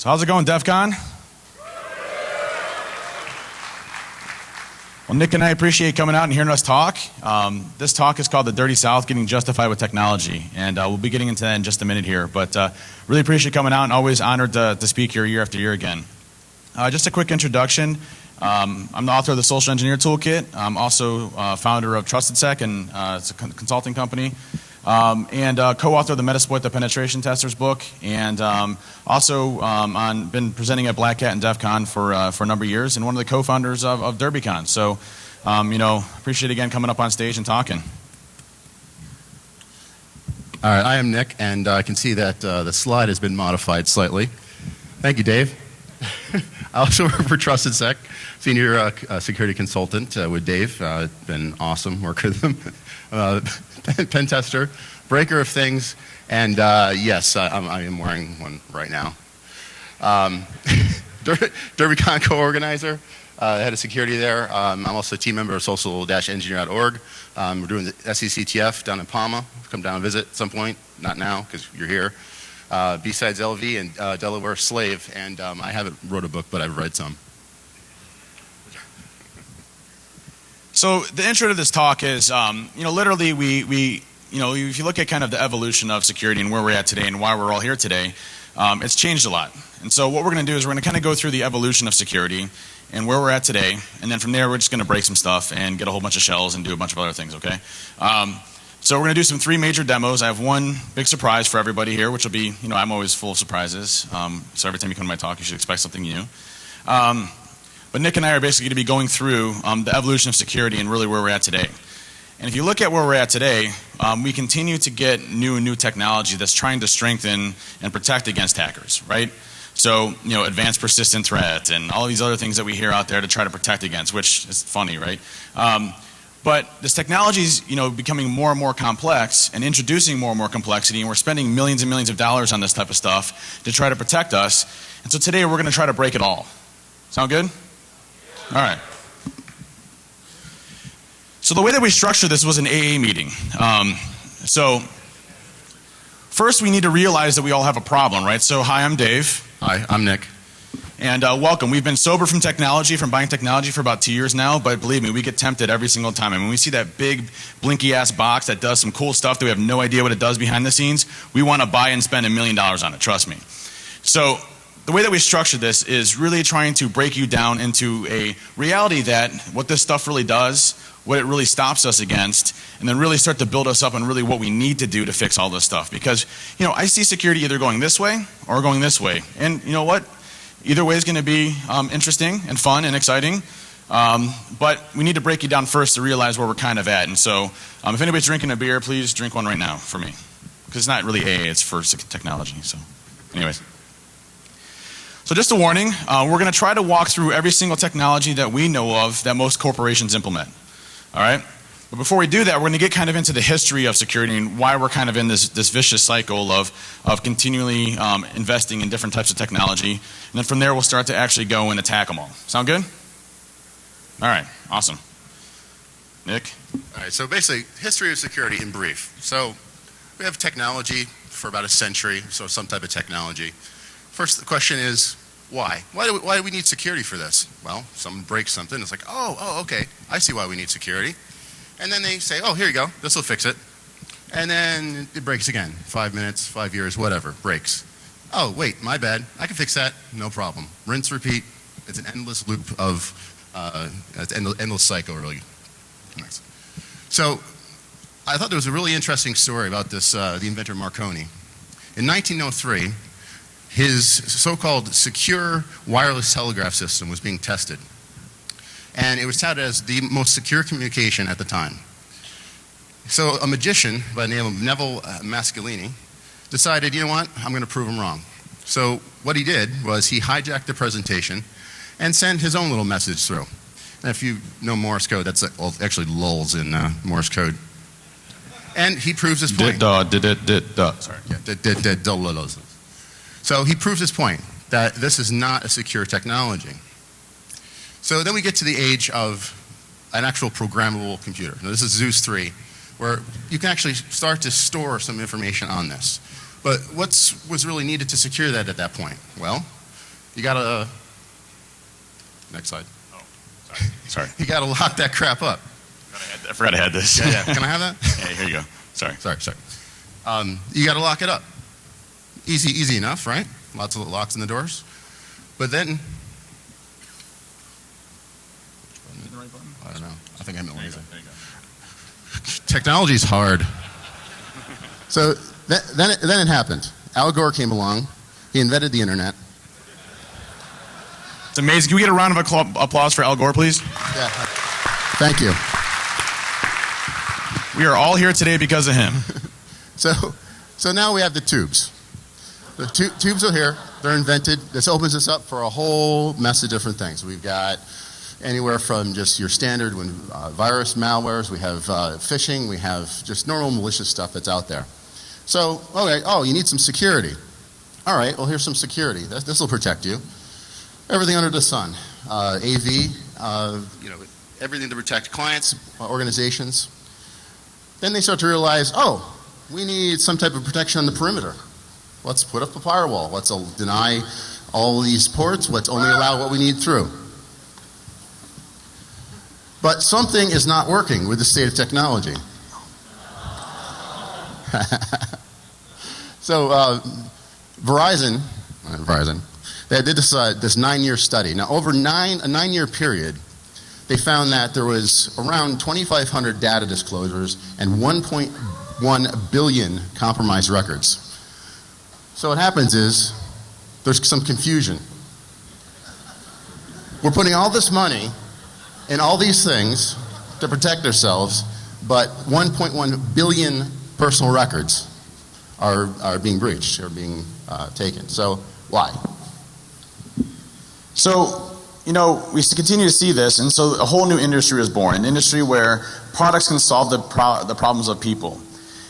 So how's it going, DefCon? Well, Nick and I appreciate coming out and hearing us talk. This talk is called The Dirty South, Getting Justified with Technology. And we'll be getting into that in just a minute here. But really appreciate coming out and always honored to speak here year after year again. Just a quick introduction. I'm the author of the Social Engineer Toolkit. I'm also founder of TrustedSec, and it's a consulting company. And co-author of the Metasploit the Penetration Testers book, and also been presenting at Black Hat and DefCon for a number of years, and one of the co-founders of DerbyCon. So, appreciate again coming up on stage and talking. All right, I am Nick, and I can see that the slide has been modified slightly. Thank you, Dave. I also work for TrustedSec, senior security consultant with Dave. It's been awesome working with him. Pen tester, breaker of things, and yes, I am wearing one right now. DerbyCon co-organizer, head of security there. I'm also a team member of social-engineer.org. We're doing the SECTF down in Palma. Come down and visit at some point. Not now, because you're here. B-Sides LV and Delaware Slave, and I haven't wrote a book, but I've read some. So the intro to this talk is, literally if you look at kind of the evolution of security and where we're at today and why we're all here today, it's changed a lot. And so what we're going to do is we're going to kind of go through the evolution of security and where we're at today, and then from there we're just going to break some stuff and get a whole bunch of shells and do a bunch of other things, okay? So we're going to do some 3 major demos. I have one big surprise for everybody here, which will be, I'm always full of surprises. So every time you come to my talk, you should expect something new. But Nick and I are basically going to be going through the evolution of security and really where we're at today. And if you look at where we're at today, we continue to get new technology that's trying to strengthen and protect against hackers, right? So, advanced persistent threat and all of these other things that we hear out there to try to protect against, which is funny, right? But this technology is, becoming more and more complex and introducing more and more complexity, and we're spending millions and millions of dollars on this type of stuff to try to protect us. And so today we're going to try to break it all. Sound good? All right. So the way that we structured this was an AA meeting. So first we need to realize that we all have a problem, right? So hi, I'm Dave. Hi, I'm Nick. And welcome. We've been sober from buying technology for about 2 years now, but believe me, we get tempted every single time. And when we see that big blinky ass box that does some cool stuff that we have no idea what it does behind the scenes, we want to buy and spend $1 million on it, trust me. So the way that we structure this is really trying to break you down into a reality that what this stuff really does, what it really stops us against, and then really start to build us up on really what we need to do to fix all this stuff. Because, I see security either going this way or going this way. And you know what? Either way is going to be interesting and fun and exciting. But we need to break you down first to realize where we're kind of at. And so if anybody's drinking a beer, please drink one right now for me. Because it's not really AA, it's for technology. So anyways. So just a warning, we're going to try to walk through every single technology that we know of that most corporations implement. All right? But before we do that, we're going to get kind of into the history of security and why we're kind of in this vicious cycle of continually investing in different types of technology. And then from there, we'll start to actually go and attack them all. Sound good? All right. Awesome. Nick? All right, so basically, history of security in brief. So we have technology for about a century, so some type of technology. First, the question is, why? Why do we need security for this? Well, someone breaks something. It's like, oh, okay. I see why we need security. And then they say, oh, here you go. This will fix it. And then it breaks again. 5 minutes, 5 years, whatever, breaks. Oh, wait, my bad. I can fix that. No problem. Rinse, repeat. It's an endless loop of, it's endless cycle, really. Nice. So I thought there was a really interesting story about this, the inventor Marconi. In 1903, his so-called secure wireless telegraph system was being tested. And it was touted as the most secure communication at the time. So a magician by the name of Neville Mascalini decided, you know what, I'm going to prove him wrong. So what he did was he hijacked the presentation and sent his own little message through. And if you know Morse code, that's actually lulls in Morse code. And he proves his point. Sorry. Yeah, So he proves his point that this is not a secure technology. So then we get to the age of an actual programmable computer. Now this is Zeus 3, where you can actually start to store some information on this. But what was really needed to secure that at that point? Well, You gotta, next slide. Oh, sorry. You gotta lock that crap up. I forgot I had this. Yeah. Can I have that? Yeah, here you go. Sorry. You gotta lock it up. Easy enough, right? Lots of locks in the doors. But then, The right button? I don't know. I think I'm There you go. Technology's hard. So then it happened. Al Gore came along. He invented the internet. It's amazing. Can we get a round of applause for Al Gore, please? Yeah. Thank you. We are all here today because of him. So now we have the tubes. The tubes are here. They're invented. This opens us up for a whole mess of different things. We've got anywhere from just your standard virus malwares. We have phishing. We have just normal malicious stuff that's out there. So, okay, you need some security. All right, well, here's some security. This will protect you. Everything under the sun. AV, everything to protect clients, organizations. Then they start to realize, we need some type of protection on the perimeter. Let's put up a firewall. Let's deny all these ports. Let's only allow what we need through. But something is not working with the state of technology. So Verizon, they did this 9-year study. Now, over a 9-year period, they found that there was around 2,500 data disclosures and 1.1 billion compromised records. So what happens is there's some confusion. We're putting all this money in all these things to protect ourselves, but 1.1 billion personal records are being breached, are being taken. So why? So, we continue to see this, and so a whole new industry is born, an industry where products can solve the problems of people.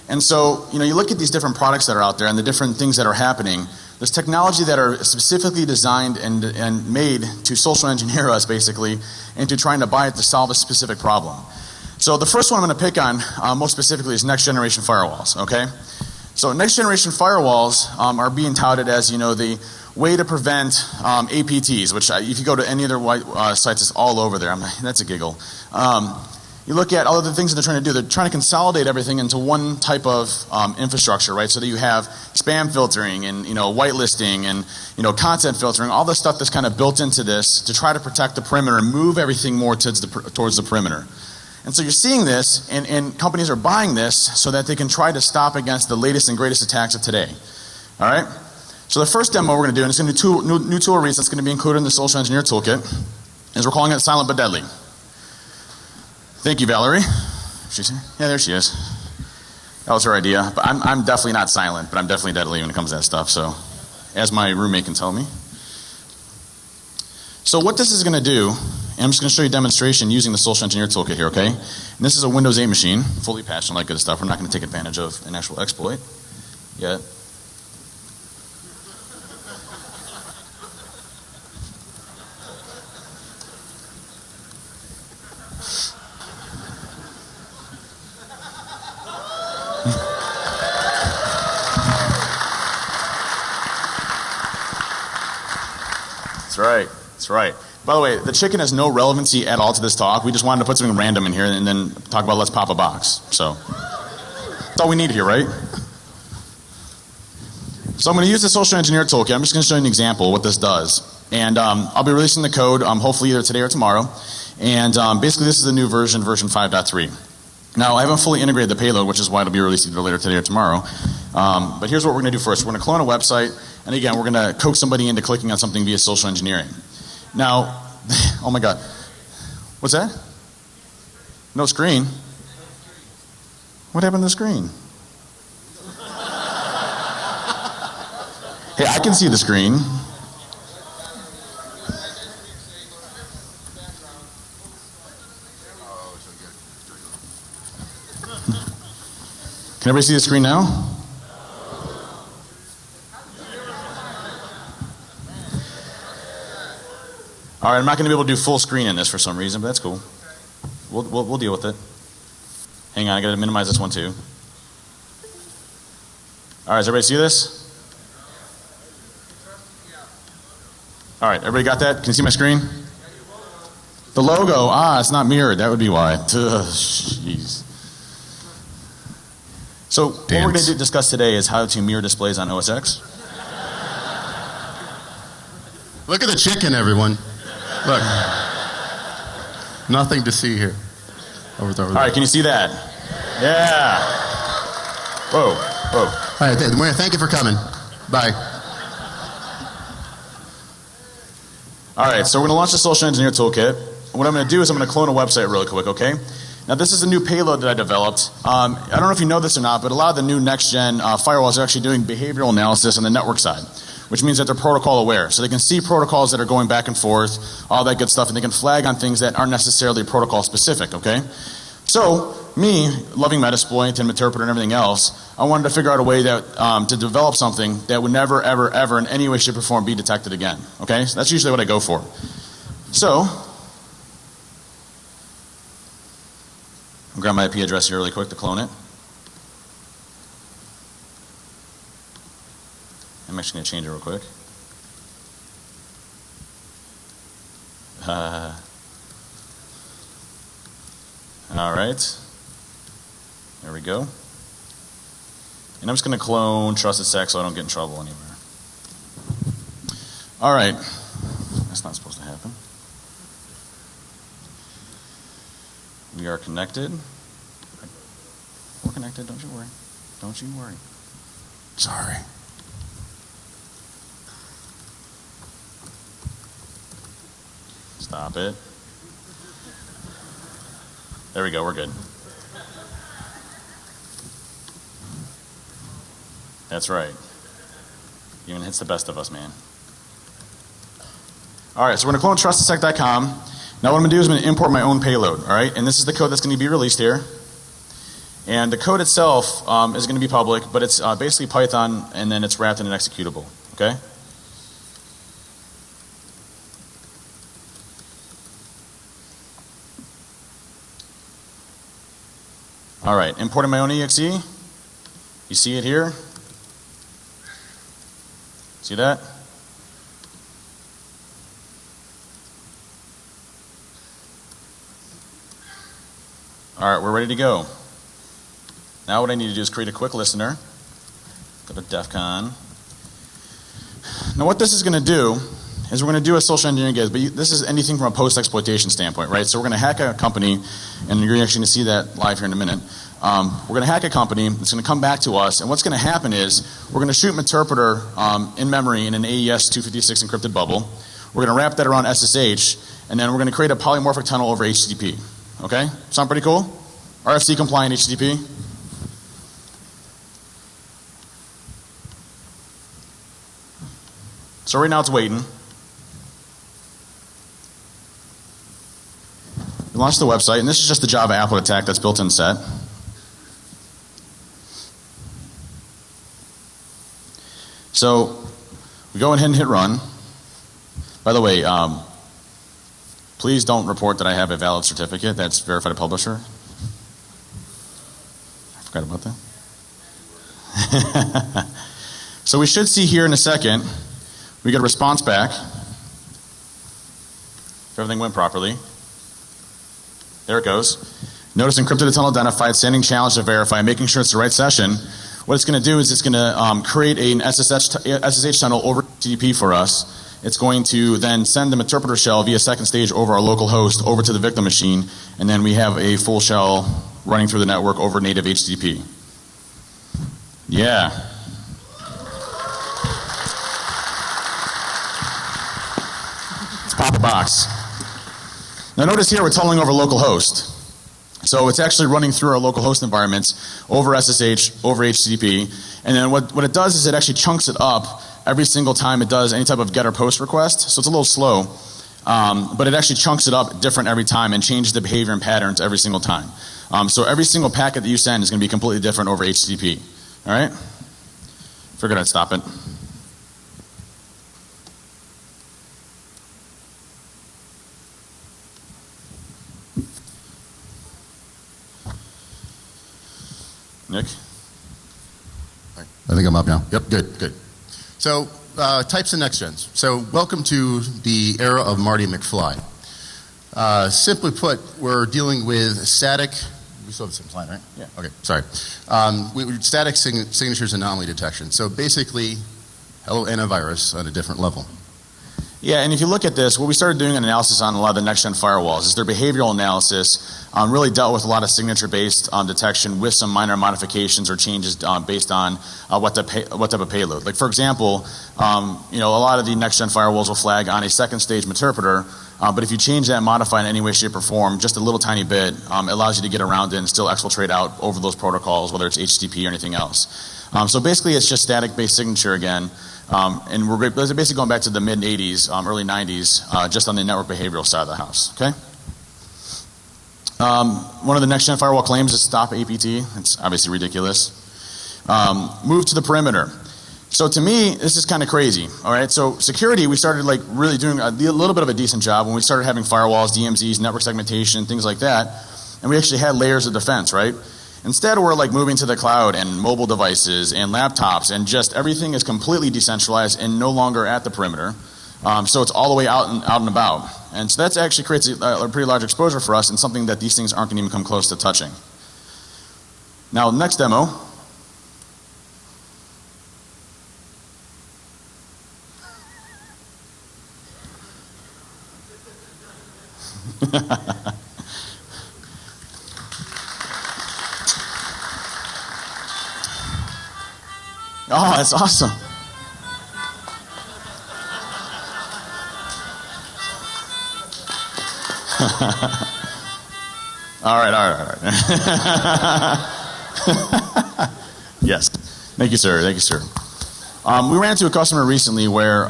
And so, you look at these different products that are out there and the different things that are happening. There's technology that are specifically designed and made to social engineer us, basically, into trying to buy it to solve a specific problem. So the first one I'm going to pick on, most specifically, is next generation firewalls, okay? So next generation firewalls are being touted as, the way to prevent APTs, which if you go to any other sites, it's all over there. That's a giggle. You look at all of the things that they're trying to do. They're trying to consolidate everything into one type of infrastructure, right? So that you have spam filtering and whitelisting and content filtering, all the stuff that's kind of built into this to try to protect the perimeter and move everything more towards the perimeter. And so you're seeing this, and companies are buying this so that they can try to stop against the latest and greatest attacks of today. All right. So the first demo we're going to do, and it's going to be new tool release that's going to be included in the Social Engineer Toolkit, is we're calling it Silent but Deadly. Thank you, Valerie. She's here? Yeah, there she is. That was her idea. But I'm definitely not silent, but I'm definitely deadly when it comes to that stuff. So, as my roommate can tell me. So what this is going to do, and I'm just going to show you a demonstration using the Social Engineer Toolkit here, okay? And this is a Windows 8 machine, fully patched and all that good stuff. We're not going to take advantage of an actual exploit yet. That's right. By the way, the chicken has no relevancy at all to this talk. We just wanted to put something random in here and then talk about let's pop a box. So, that's all we need here, right? So I'm going to use the Social Engineer Toolkit. I'm just going to show you an example of what this does. And I'll be releasing the code hopefully either today or tomorrow. And basically this is the new version 5.3. Now I haven't fully integrated the payload, which is why it'll be released either later today or tomorrow. But here's what we're going to do first. We're going to clone a website. And again, we're going to coax somebody into clicking on something via social engineering. Now, oh my God. What's that? No screen? What happened to the screen? Hey, I can see the screen. Can everybody see the screen now? All right, I'm not going to be able to do full screen in this for some reason, but that's cool. We'll deal with it. Hang on, I got to minimize this one too. All right, does everybody see this? All right, everybody got that? Can you see my screen? The logo, it's not mirrored. That would be why. Jeez. So what we're going to discuss today is how to mirror displays on OS X. Look at the chicken, everyone. Look. Nothing to see here. Over there. All right, can you see that? Yeah. Whoa, whoa. All right, thank you for coming. Bye. All right, so we're going to launch the Social Engineer Toolkit. What I'm going to do is I'm going to clone a website really quick, okay? Now, this is a new payload that I developed. I don't know if you know this or not, but a lot of the new next-gen firewalls are actually doing behavioral analysis on the network side, which means that they're protocol aware. So they can see protocols that are going back and forth, all that good stuff, and they can flag on things that aren't necessarily protocol specific, okay? So, me, loving Metasploit and Interpreter and everything else, I wanted to figure out a way that to develop something that would never, ever, ever in any way, shape, or form be detected again, okay? So that's usually what I go for. So, I'll grab my IP address here really quick to clone it. I'm actually going to change it real quick. All right. There we go. And I'm just going to clone Trusted Sec so I don't get in trouble anywhere. All right. That's not supposed to happen. We are connected. We're connected, don't you worry. Don't you worry. Sorry. Stop it. There we go, we're good. That's right. Even hits the best of us, man. All right, so we're going to clone TrustedSec.com. Now what I'm going to do is I'm going to import my own payload, all right? And this is the code that's going to be released here. And the code itself is going to be public, but it's basically Python, and then it's wrapped in an executable, okay? All right, importing my own exe. You see it here? See that? All right, we're ready to go. Now what I need to do is create a quick listener. Go to DefCon. Now what this is going to do is we're going to do a social engineering guide, but this is anything from a post-exploitation standpoint, right? So we're going to hack a company, and you're actually going to see that live here in a minute. We're going to hack a company, it's going to come back to us, and what's going to happen is we're going to shoot an interpreter in memory in an AES 256 encrypted bubble. We're going to wrap that around SSH, and then we're going to create a polymorphic tunnel over HTTP. Okay? Sound pretty cool? RFC compliant HTTP. So right now it's waiting. We launched the website, and this is just the Java applet attack that's built in set. So we go ahead and hit run. By the way, please don't report that I have a valid certificate. That's verified publisher. I forgot about that. So we should see here in a second, we get a response back. If everything went properly. There it goes. Notice encrypted tunnel identified, sending challenge to verify, making sure it's the right session. What it's going to do is it's going to create an SSH tunnel over HTTP for us. It's going to then send the interpreter shell via second stage over our local host over to the victim machine, and then we have a full shell running through the network over native HTTP. Yeah. Let's pop a box. Now notice here we're tunneling over localhost. So it's actually running through our local host environments over SSH, over HTTP, and then what it does is it actually chunks it up every single time it does any type of get or post request. So it's a little slow, but it actually chunks it up different every time and changes the behavior and patterns every single time. So every single packet that you send is going to be completely different over HTTP. All right? Figured I'd stop it. Nick? I think I'm up now. Yep, good, good. So types of next gens. So welcome to the era of Marty McFly. Simply put, we're dealing with static. We still have the same slide, right? Yeah. Okay, sorry. Static signatures anomaly detection. So basically, hello antivirus on a different level. Yeah, and if you look at this, what we started doing an analysis on a lot of the next-gen firewalls is their behavioral analysis really dealt with a lot of signature-based detection with some minor modifications or changes based on what type of payload. Like, for example, a lot of the next-gen firewalls will flag on a second-stage interpreter, but if you change that and modify in any way, shape, or form, just a little tiny bit, it allows you to get around it and still exfiltrate out over those protocols, whether it's HTTP or anything else. So basically, it's just static-based signature again. And we're basically going back to the mid-'80s, early '90s, just on the network behavioral side of the house. Okay. One of the next-gen firewall claims is stop APT. It's obviously ridiculous. Move to the perimeter. So to me, this is kind of crazy. All right. So security, we started like really doing a little bit of a decent job when we started having firewalls, DMZs, network segmentation, things like that, and we actually had layers of defense, right? Instead, we're like moving to the cloud and mobile devices and laptops, and just everything is completely decentralized and no longer at the perimeter. So it's all the way out and about. And so that actually creates a pretty large exposure for us and something that these things aren't going to even come close to touching. Now, next demo. Oh, that's awesome. All right. Yes. Thank you, sir. We ran into a customer recently where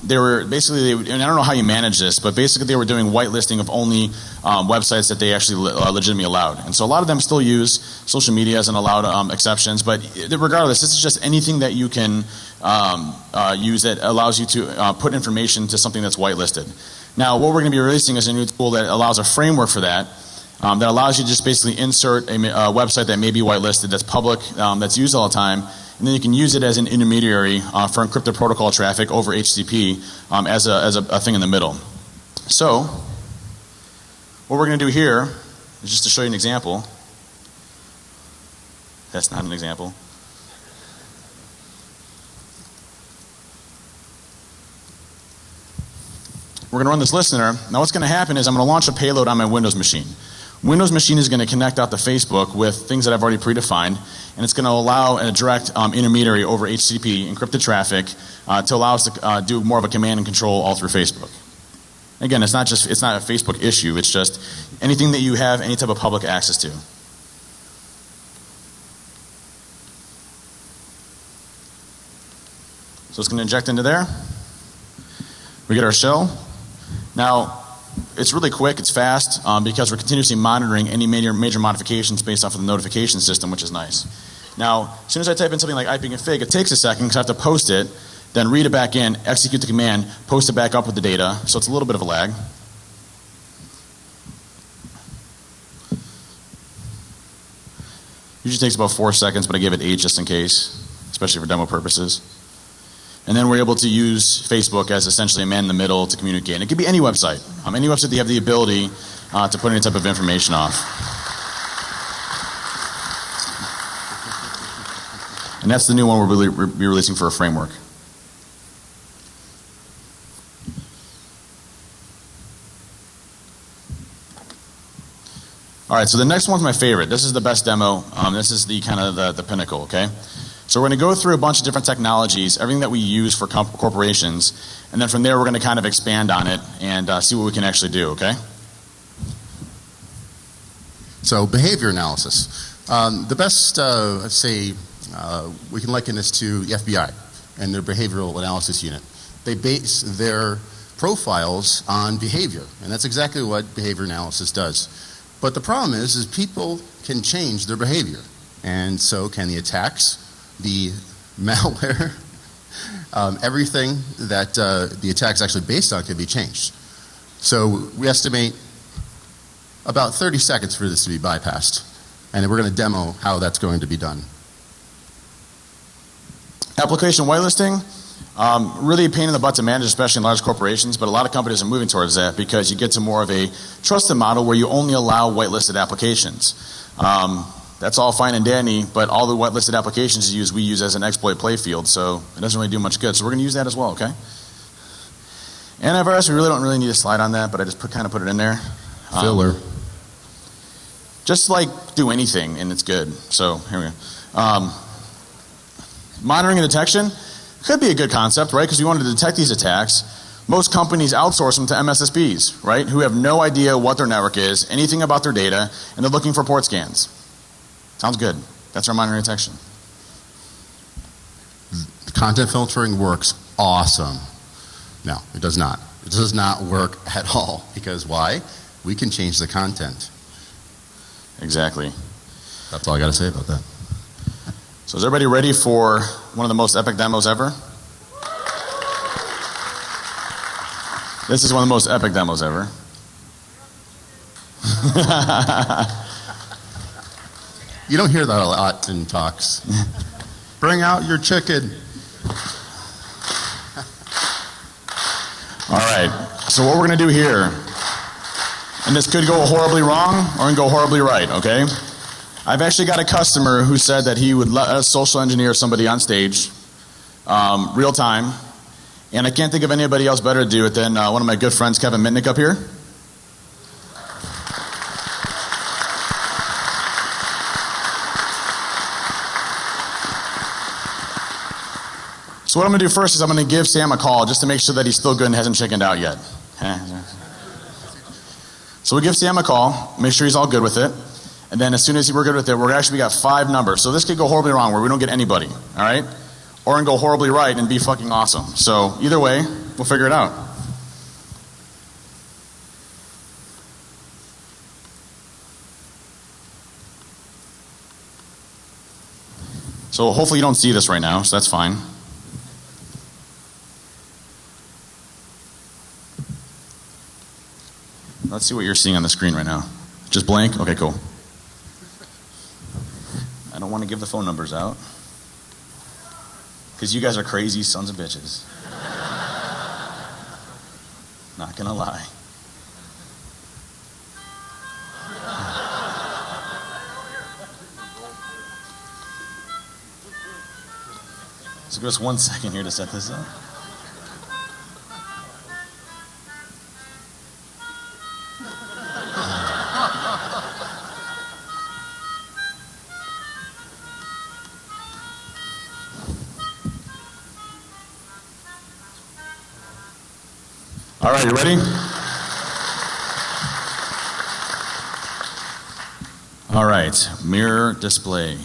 they were basically, and I don't know how you manage this, but basically they were doing whitelisting of only websites that they actually legitimately allowed. And so a lot of them still use social media as an allowed exceptions, but regardless, this is just anything that you can use that allows you to put information to something that's whitelisted. Now, what we're going to be releasing is a new tool that allows a framework for that, that allows you to just basically insert a website that may be whitelisted, that's public, that's used all the time, and then you can use it as an intermediary for encrypted protocol traffic over HTTP as a thing in the middle. So, what we're going to do here is just to show you an example. That's not an example. We're going to run this listener. Now what's going to happen is I'm going to launch a payload on my Windows machine. Windows machine is going to connect out to Facebook with things that I've already predefined, and it's going to allow a direct intermediary over HTTP encrypted traffic to allow us to do more of a command and control all through Facebook. Again, it's not a Facebook issue. It's just anything that you have any type of public access to. So it's going to inject into there. We get our shell. Now, it's really quick, it's fast, because we're continuously monitoring any major modifications based off of the notification system, which is nice. Now, as soon as I type in something like ipconfig, it takes a second because I have to post it, then read it back in, execute the command, post it back up with the data, so it's a little bit of a lag. Usually takes about 4 seconds, but I gave it 8 just in case, especially for demo purposes. And then we're able to use Facebook as essentially a man in the middle to communicate. And it could be any website. Any website that you have the ability to put any type of information off. And that's the new one we'll be releasing for a framework. All right, so the next one's my favorite. This is the best demo. This is the kind of the pinnacle, okay? So we're going to go through a bunch of different technologies, everything that we use for corporations, and then from there we're going to kind of expand on it and see what we can actually do, okay? So behavior analysis. The best, let's say, we can liken this to the FBI and their behavioral analysis unit. They base their profiles on behavior, and that's exactly what behavior analysis does. But the problem is people can change their behavior, and so can the attacks, the malware, everything that the attack is actually based on can be changed. So we estimate about 30 seconds for this to be bypassed. And we're going to demo how that's going to be done. Application whitelisting. Really a pain in the butt to manage, especially in large corporations, but a lot of companies are moving towards that because you get to more of a trusted model where you only allow whitelisted applications. That's all fine and dandy, but all the whitelisted applications we use as an exploit playfield, so it doesn't really do much good. So we're going to use that as well, okay? Antivirus, we really don't need a slide on that, but I just kind of put it in there. Filler. Just like do anything and it's good. So here we go. Monitoring and detection could be a good concept, right? Because we want to detect these attacks. Most companies outsource them to MSSPs, right? Who have no idea what their network is, anything about their data, and they're looking for port scans. Sounds good. That's our monitoring and detection. Content filtering works awesome. No, it does not. It does not work at all. Because why? We can change the content. Exactly. That's all I got to say about that. So is everybody ready for one of the most epic demos ever? This is one of the most epic demos ever. You don't hear that a lot in talks. Bring out your chicken. All right. So what we're going to do here, and this could go horribly wrong or it can go horribly right, okay? I've actually got a customer who said that he would let us social engineer somebody on stage, real time, and I can't think of anybody else better to do it than one of my good friends, Kevin Mitnick, up here. So what I'm going to do first is I'm going to give Sam a call just to make sure that he's still good and hasn't chickened out yet. So we'll give Sam a call, make sure he's all good with it. And then as soon as we're good with it, we got 5 numbers. So this could go horribly wrong where we don't get anybody, all right? Or it can go horribly right and be fucking awesome. So either way, we'll figure it out. So hopefully you don't see this right now, so that's fine. Let's see what you're seeing on the screen right now. Just blank? Okay, cool. I don't want to give the phone numbers out because you guys are crazy sons of bitches. Not gonna lie. So give us 1 second here to set this up. All right, you ready? All right, mirror display.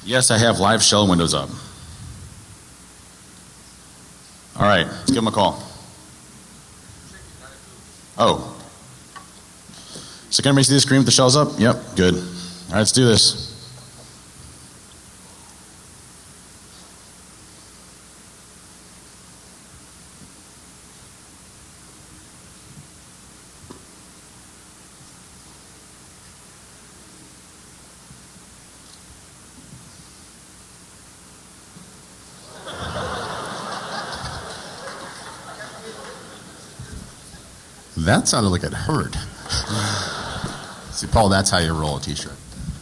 Yes, I have live shell windows up. All right, let's give him a call. Oh. So can everybody see the screen with the shells up? Yep, good. All right, let's do this. That sounded like it hurt. See, Paul, that's how you roll a t-shirt.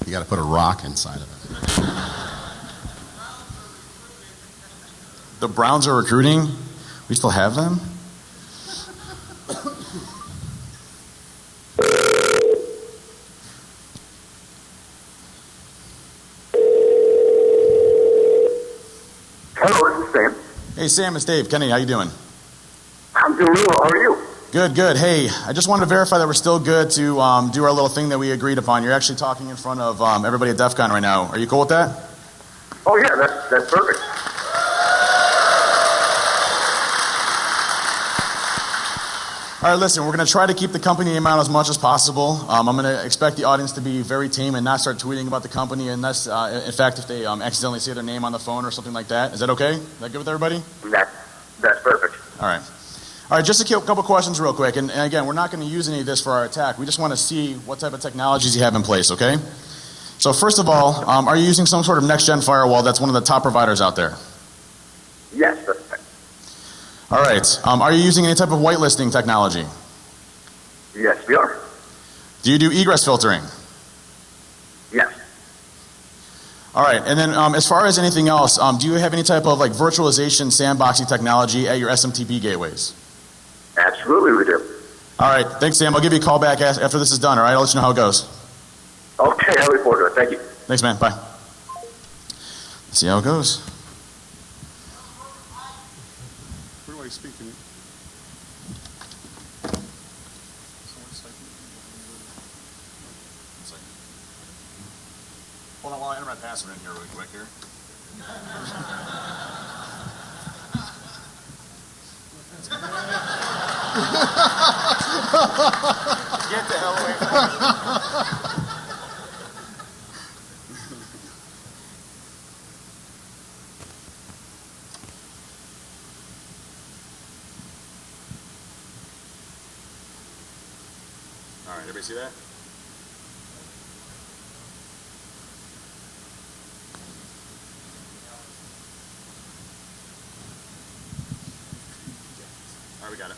You got to put a rock inside of it. The Browns are recruiting. We still have them? Hello, this is Sam. Hey, Sam, it's Dave. Kenny, how you doing? I'm doing well. How are you? Good, good. Hey, I just wanted to verify that we're still good to do our little thing that we agreed upon. You're actually talking in front of everybody at DefCon right now. Are you cool with that? Oh, yeah, that's perfect. All right, listen, we're going to try to keep the company name out as much as possible. I'm going to expect the audience to be very tame and not start tweeting about the company unless, in fact, if they accidentally say their name on the phone or something like that. Is that okay? Is that good with everybody? That's perfect. All right. All right, just a couple questions real quick. And again, we're not going to use any of this for our attack. We just want to see what type of technologies you have in place, okay? So first of all, are you using some sort of next-gen firewall that's one of the top providers out there? Yes, that's right. All right. Are you using any type of whitelisting technology? Yes, we are. Do you do egress filtering? Yes. All right. And then as far as anything else, do you have any type of like virtualization sandboxing technology at your SMTP gateways? Absolutely we do. All right. Thanks, Sam. I'll give you a call back after this is done, all right? I'll let you know how it goes. Okay, I look forward to it. Thank you. Thanks, man. Bye. See how it goes. Where do I speak in? Hold on while I enter my password in here really quick here. Get the hell away from me. All right, everybody see that? All right, we got it.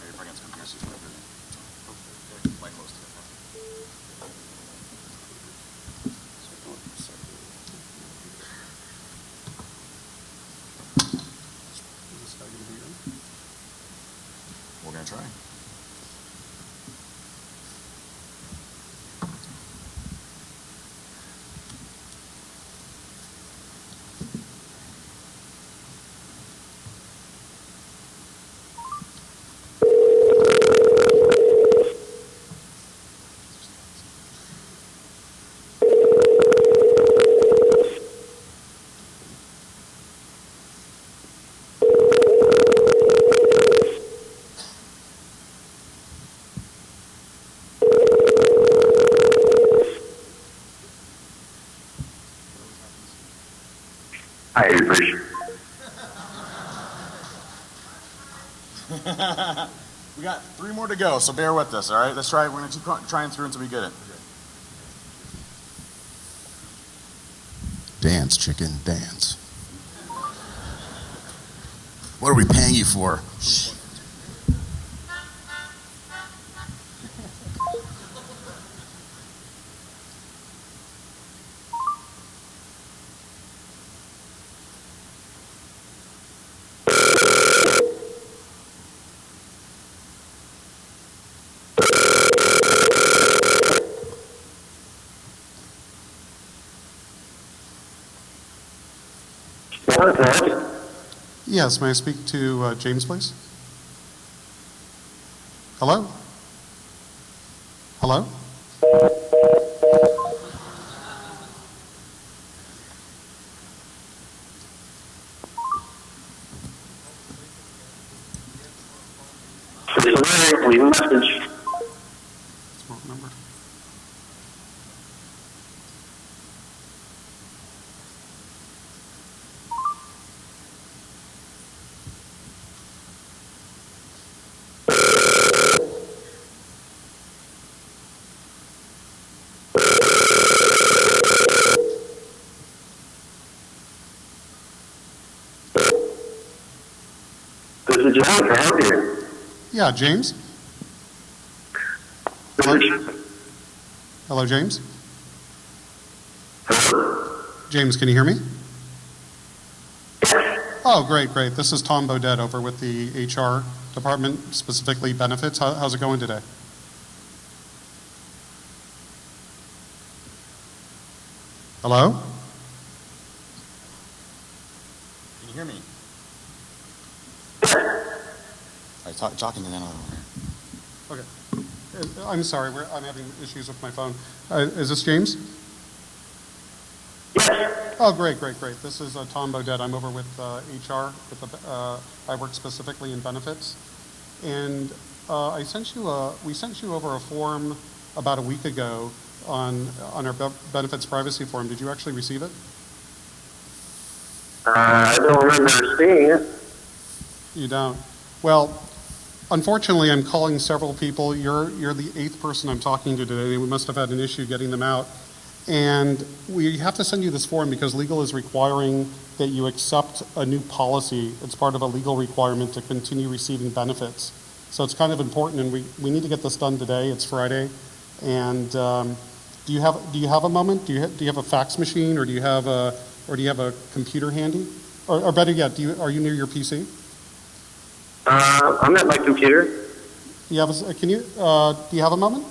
You're bringing some conspiracies over there. Quite close to it. We're going to try. I appreciate it. We got 3 more to go, so bear with us, all right? Let's try. We're going to keep trying through until we get it. Dance, chicken, dance. What are we paying you for? Yes, may I speak to James, please? Hello? Hello? Leave a message. Wrong number. This is John. Can I help you? Yeah, James? Hello, James? James, can you hear me? Oh, great, great. This is Tom Bodette over with the HR department, specifically benefits. How's it going today? Hello? Can you hear me? All right, talking to them over here. Okay. I'm sorry, I'm having issues with my phone. Is this James? Yes. Oh, great, great, great. This is Tom Bodette. I'm over with HR. I work specifically in benefits. And we sent you over a form about a week ago on our benefits privacy form. Did you actually receive it? I don't remember seeing it. You don't. Well, unfortunately, I'm calling several people. You're the 8th person I'm talking to today. We must have had an issue getting them out. And we have to send you this form because legal is requiring that you accept a new policy. It's part of a legal requirement to continue receiving benefits. So it's kind of important, and we need to get this done today. It's Friday. And do you have a moment? Do you have a fax machine, or do you have a computer handy? Or better yet, are you near your PC? I'm at my computer. Do you have a moment?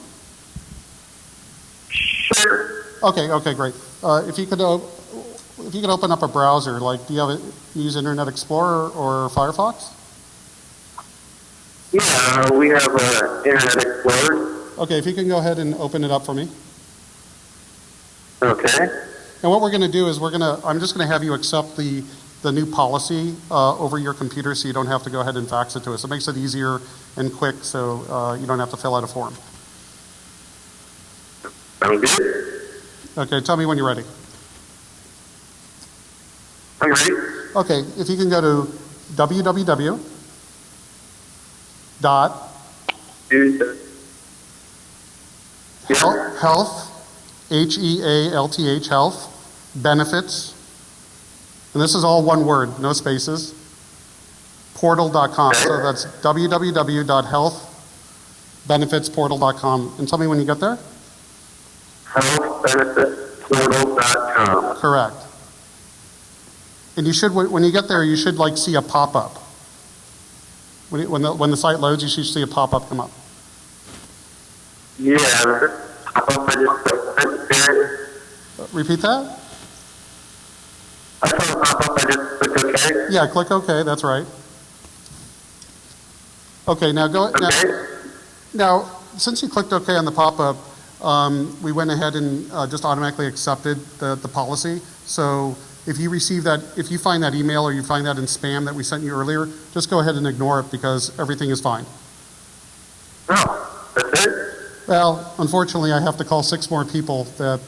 Sure. Okay, great. If you could open up a browser, like, do you use Internet Explorer or Firefox? Yeah, we have Internet Explorer. Okay, if you can go ahead and open it up for me. Okay. And what we're going to do is I'm just going to have you accept the new policy over your computer, so you don't have to go ahead and fax it to us. It makes it easier and quick, so you don't have to fill out a form. Sounds good. Okay, tell me when you're ready. I'm ready. Okay, if you can go to www. Health, HEALTH, health, benefits, and this is all one word, no spaces, portal.com. So that's www.healthbenefitsportal.com. And tell me when you get there. Healthbenefitsportal.com. Correct. And you should, when you get there, you should see a pop-up. When the site loads, you should see a pop-up come up. Yeah. Repeat that? I saw a pop-up, I just clicked OK. Yeah, click OK, that's right. Okay, now now, since you clicked OK on the pop-up, we went ahead and just automatically accepted the policy. So if you find that email or you find that in spam that we sent you earlier, just go ahead and ignore it because everything is fine. Oh, that's it? Well, unfortunately, I have to call 6 more people that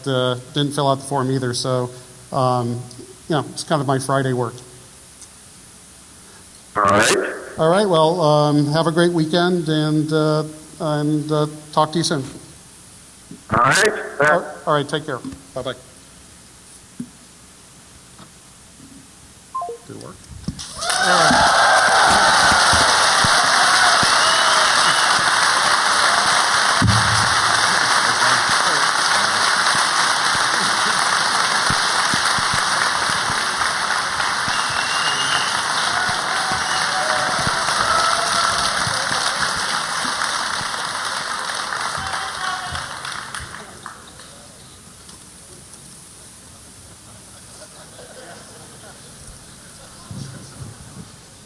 didn't fill out the form either. So, it's kind of my Friday work. All right. All right. Well, have a great weekend and talk to you soon. All right. All right. Take care. Bye-bye. Did it work?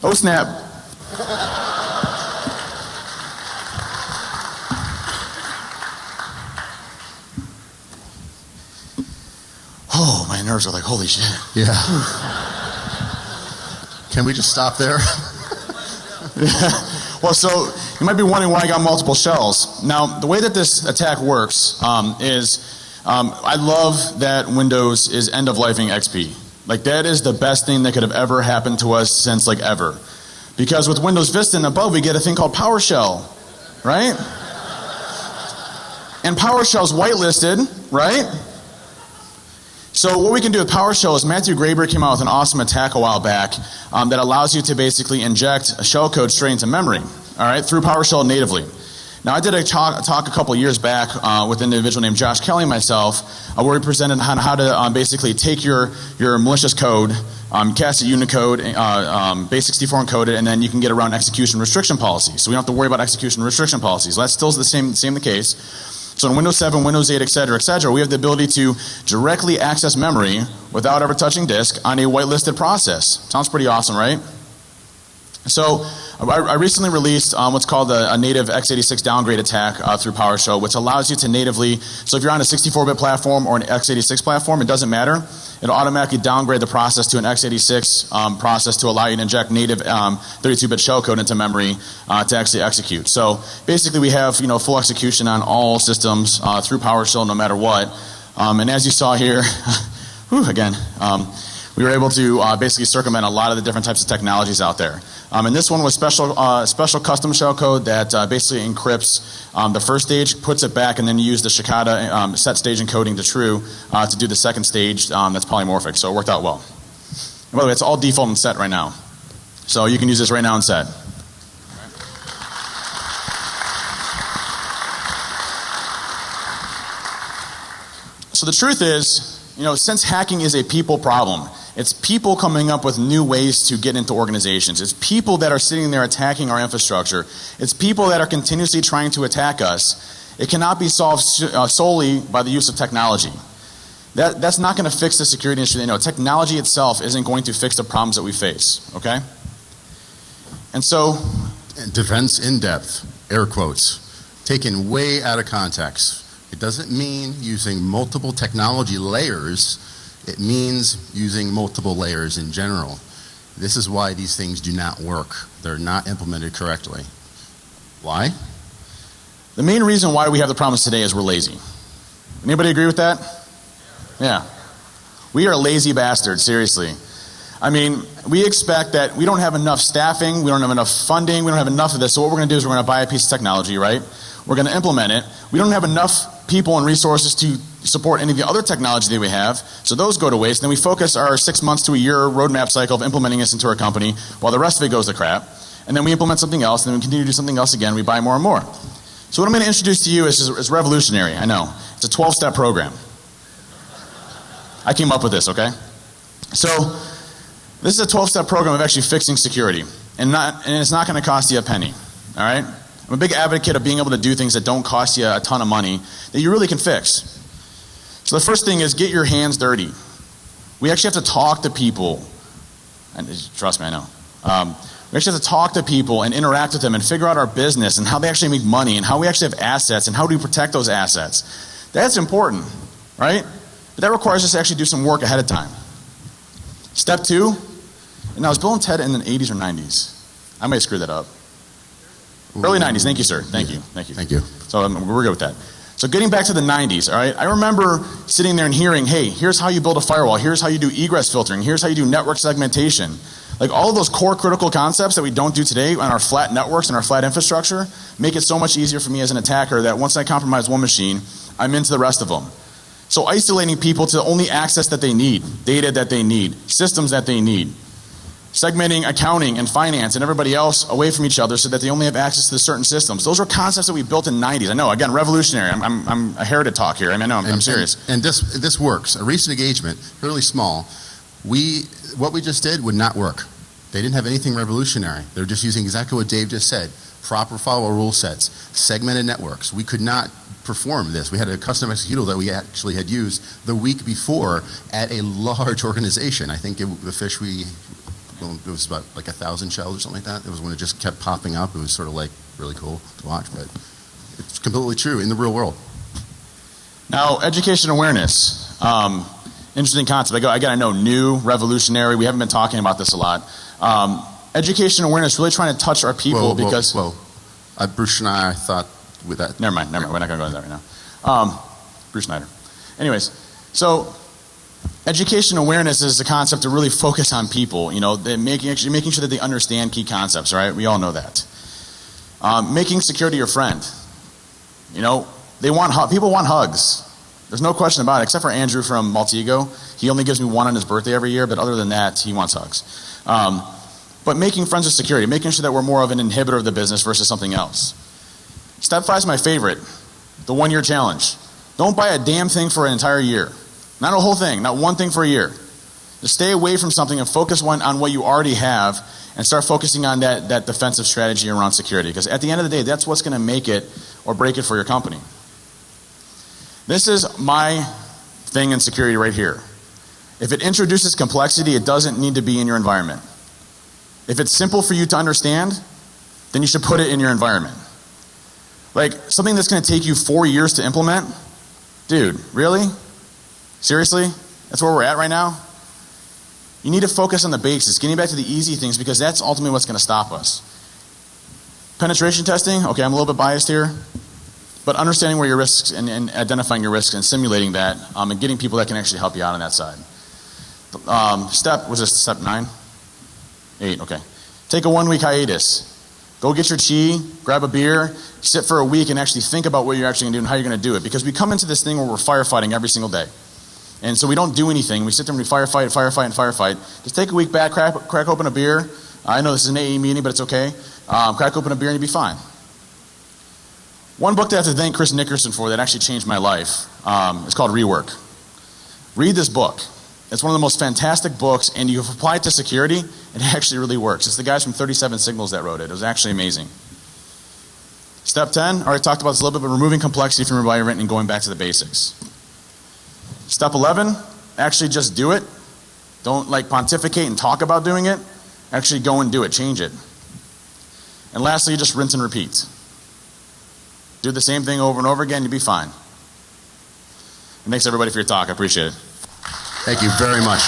Oh, snap. Oh, my nerves are like, holy shit. Yeah. Can we just stop there? Well, so you might be wondering why I got multiple shells. Now, the way that this attack works is I love that Windows is end-of-lifing XP. Like, that is the best thing that could have ever happened to us since, ever. Because with Windows Vista and above, we get a thing called PowerShell, right? And PowerShell's whitelisted, right? So what we can do with PowerShell is Matthew Graeber came out with an awesome attack a while back that allows you to basically inject a shellcode straight into memory, all right, through PowerShell natively. Now, I did a talk a couple years back with an individual named Josh Kelly and myself where we presented on how to basically take your malicious code, cast it Unicode, base64 encoded, and then you can get around execution restriction policies. So we don't have to worry about execution restriction policies. That's still the same the case. So in Windows 7, Windows 8, et cetera, we have the ability to directly access memory without ever touching disk on a whitelisted process. Sounds pretty awesome, right? So I recently released what's called a native x86 downgrade attack through PowerShell, which allows you to natively, so if you're on a 64-bit platform or an x86 platform, it doesn't matter. It'll automatically downgrade the process to an x86 process to allow you to inject native 32-bit shellcode into memory to actually execute. So basically we have full execution on all systems through PowerShell no matter what. And as you saw here, we were able to basically circumvent a lot of the different types of technologies out there. And this one was special custom shellcode that basically encrypts the first stage, puts it back, and then you use the Shikata set stage encoding to true to do the second stage that's polymorphic. So it worked out well. And by the way, it's all default and set right now. So you can use this right now in set. So the truth is, since hacking is a people problem, it's people coming up with new ways to get into organizations. It's people that are sitting there attacking our infrastructure. It's people that are continuously trying to attack us. It cannot be solved solely by the use of technology. That's not going to fix the security issue. Technology itself isn't going to fix the problems that we face, okay? And so... Defense in depth, air quotes, taken way out of context. It doesn't mean using multiple technology layers. It means using multiple layers in general. This is why these things do not work. They're not implemented correctly. Why? The main reason why we have the problems today is we're lazy. Anybody agree with that? Yeah. We are lazy bastards, seriously. I mean, we expect that we don't have enough staffing, we don't have enough funding, we don't have enough of this, so what we're going to do is we're going to buy a piece of technology, right? We're going to implement it. We don't have enough people and resources to support any of the other technology that we have, so those go to waste. Then we focus our 6 months to a year roadmap cycle of implementing this into our company while the rest of it goes to crap. And then we implement something else, and then we continue to do something else again. We buy more and more. So what I'm going to introduce to you is revolutionary, I know. It's a 12-step program. I came up with this, okay? So this is a 12-step program of actually fixing security. And it's not going to cost you a penny, all right? I'm a big advocate of being able to do things that don't cost you a ton of money that you really can fix. So the first thing is get your hands dirty. We actually have to talk to people. And trust me, I know. We actually have to talk to people and interact with them and figure out our business and how they actually make money and how we actually have assets and how do we protect those assets. That's important, right? But that requires us to actually do some work ahead of time. Step 2, and I was Bill and Ted in the 80s or 90s. I might screw that up. Early 90s, thank you, sir. Thank you. So we're good with that. So getting back to the 90s, all right, I remember sitting there and hearing, hey, here's how you build a firewall, here's how you do egress filtering, here's how you do network segmentation. Like all of those core critical concepts that we don't do today on our flat networks and our flat infrastructure make it so much easier for me as an attacker that once I compromise one machine, I'm into the rest of them. So isolating people to only access that they need, data that they need, systems that they need. Segmenting accounting and finance and everybody else away from each other so that they only have access to certain systems. Those are concepts that we built in the 90s. I know, again, revolutionary. I'm a heritage talk here. I mean, I know, I'm serious. And this works. A recent engagement, fairly small, what we just did would not work. They didn't have anything revolutionary. They're just using exactly what Dave just said. Proper firewall rule sets, segmented networks. We could not perform this. We had a custom executable that we actually had used the week before at a large organization. I think the fish it was about like 1,000 shells or something like that. It was when it just kept popping up. It was sort of like really cool to watch, but it's completely true in the real world. Now, education awareness. Interesting concept. I know, new, revolutionary. We haven't been talking about this a lot. Education awareness, really trying to touch our people because... Bruce and I thought with that... Never mind. We're not going to go into that right now. Bruce Snyder. Anyways, so... Education awareness is a concept to really focus on people, making sure that they understand key concepts, right? We all know that. Making security your friend. People want hugs. There's no question about it, except for Andrew from Maltego. He only gives me one on his birthday every year, but other than that, he wants hugs. But making friends with security, making sure that we're more of an inhibitor of the business versus something else. Step 5 is my favorite, the 1-year challenge. Don't buy a damn thing for an entire year. Not a whole thing, not one thing for a year. Just stay away from something and focus on what you already have and start focusing on that defensive strategy around security. Because at the end of the day, that's what's going to make it or break it for your company. This is my thing in security right here. If it introduces complexity, it doesn't need to be in your environment. If it's simple for you to understand, then you should put it in your environment. Like something that's going to take you 4 years to implement, dude, really? Seriously? That's where we're at right now? You need to focus on the basics, getting back to the easy things, because that's ultimately what's going to stop us. Penetration testing, okay, I'm a little bit biased here, but understanding where your risks and identifying your risks and simulating that, and getting people that can actually help you out on that side. Was this step 9? 8, okay. Take a 1-week hiatus. Go get your chi, grab a beer, sit for a week and actually think about what you're actually going to do and how you're going to do it. Because we come into this thing where we're firefighting every single day. And so we don't do anything. We sit there and we firefight. Just take a week back, crack open a beer. I know this is an AE meeting, but it's okay. Crack open a beer and you'll be fine. One book that I have to thank Chris Nickerson for that actually changed my life is called Rework. Read this book. It's one of the most fantastic books, and you apply it to security, it actually really works. It's the guys from 37 Signals that wrote it. It was actually amazing. Step 10, I already talked about this a little bit, but removing complexity from your environment and going back to the basics. Step 11, actually just do it. Don't like pontificate and talk about doing it. Actually go and do it, change it. And lastly, just rinse and repeat. Do the same thing over and over again, you'll be fine. And thanks everybody for your talk, I appreciate it. Thank you very much.